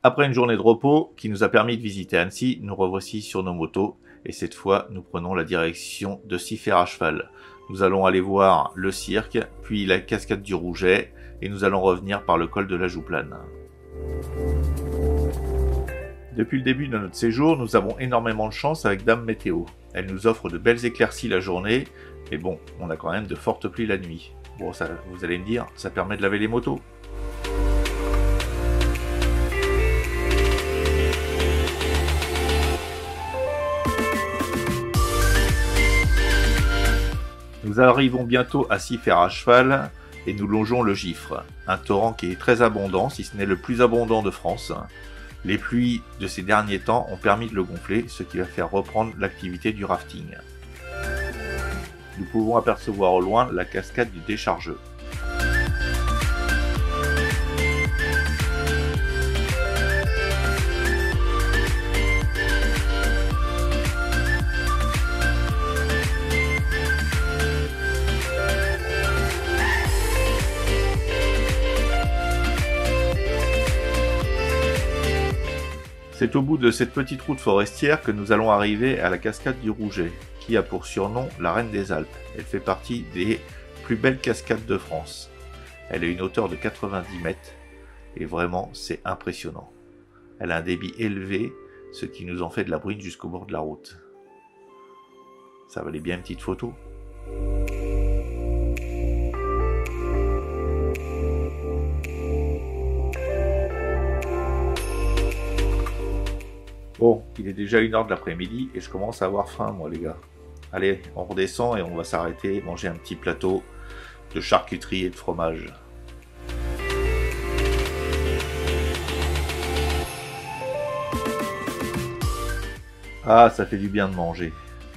Après une journée de repos qui nous a permis de visiter Annecy, nous revoici sur nos motos et cette fois nous prenons la direction de Siffert à cheval. Nous allons aller voir le cirque, puis la cascade du Rouget et nous allons revenir par le col de la Jouplane. Depuis le début de notre séjour, nous avons énormément de chance avec Dame Météo. Elle nous offre de belles éclaircies la journée, mais bon, on a quand même de fortes pluies la nuit. Bon, ça, vous allez me dire, ça permet de laver les motos. Nous arrivons bientôt à Siffert à cheval et nous longeons le Giffre, un torrent qui est très abondant, si ce n'est le plus abondant de France. Les pluies de ces derniers temps ont permis de le gonfler, ce qui va faire reprendre l'activité du rafting. Nous pouvons apercevoir au loin la cascade du Déchargeux. C'est au bout de cette petite route forestière que nous allons arriver à la cascade du Rouget, qui a pour surnom la Reine des Alpes. Elle fait partie des plus belles cascades de France. Elle a une hauteur de 90 mètres et vraiment c'est impressionnant. Elle a un débit élevé, ce qui nous en fait de la bruine jusqu'au bord de la route. Ça valait bien une petite photo. Bon, il est déjà 1h de l'après-midi et je commence à avoir faim, moi, les gars. Allez, on redescend et on va s'arrêter, manger un petit plateau de charcuterie et de fromage. Ah, ça fait du bien de manger.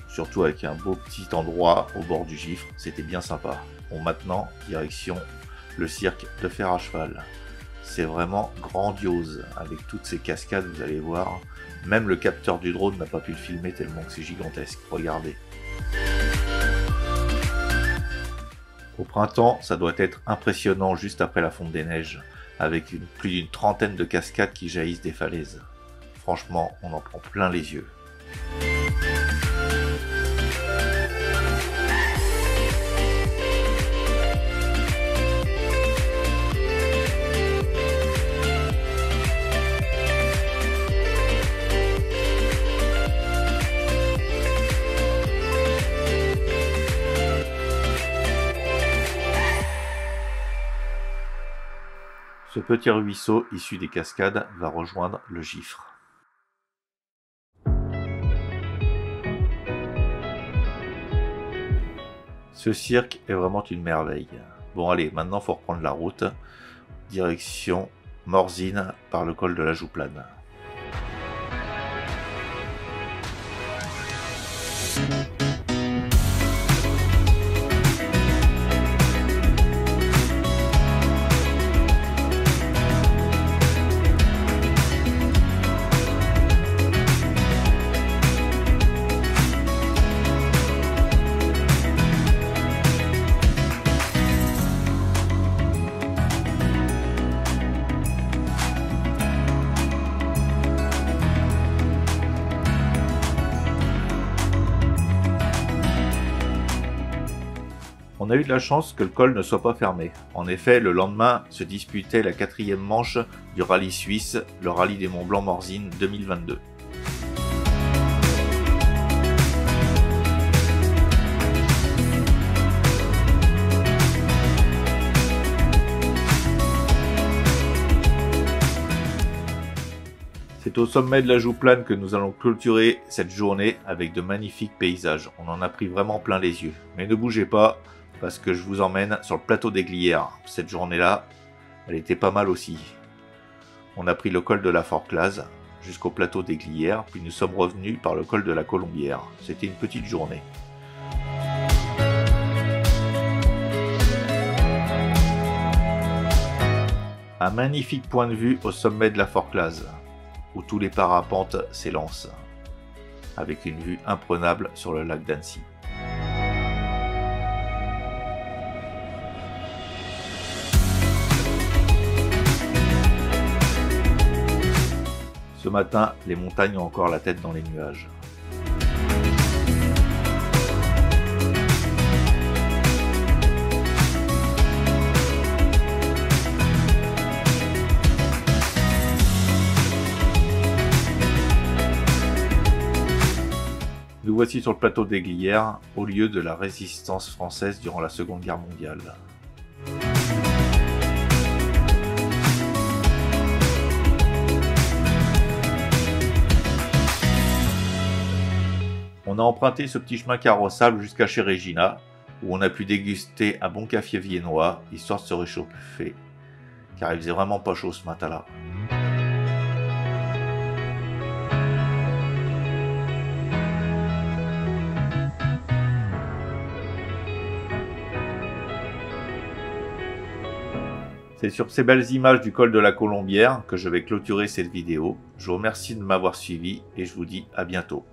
Surtout avec un beau petit endroit au bord du Giffre, c'était bien sympa. Bon, maintenant, direction le cirque de Fer à cheval. C'est vraiment grandiose, avec toutes ces cascades, vous allez voir. Même le capteur du drone n'a pas pu le filmer tellement que c'est gigantesque. Regardez. Au printemps, ça doit être impressionnant juste après la fonte des neiges, avec plus d'une trentaine de cascades qui jaillissent des falaises. Franchement, on en prend plein les yeux. Ce petit ruisseau issu des cascades va rejoindre le Giffre. Ce cirque est vraiment une merveille. Bon allez, maintenant il faut reprendre la route. Direction Morzine par le col de la Jouplane. On a eu de la chance que le col ne soit pas fermé. En effet, le lendemain se disputait la 4e manche du rallye suisse, le rallye des Monts Blancs Morzine 2022. C'est au sommet de la Jouplane que nous allons clôturer cette journée avec de magnifiques paysages. On en a pris vraiment plein les yeux. Mais ne bougez pas, parce que je vous emmène sur le plateau des Glières. Cette journée-là, elle était pas mal aussi. On a pris le col de la Forclaz jusqu'au plateau des Glières, puis nous sommes revenus par le col de la Colombière. C'était une petite journée. Un magnifique point de vue au sommet de la Forclaz, où tous les parapentes s'élancent, avec une vue imprenable sur le lac d'Annecy. matin, les montagnes ont encore la tête dans les nuages. Nous voici sur le plateau des Glières, au lieu de la résistance française durant la Seconde Guerre mondiale. On a emprunté ce petit chemin carrossable jusqu'à chez Regina, où on a pu déguster un bon café viennois, histoire de se réchauffer, car il faisait vraiment pas chaud ce matin-là. C'est sur ces belles images du col de la Colombière que je vais clôturer cette vidéo. Je vous remercie de m'avoir suivi et je vous dis à bientôt.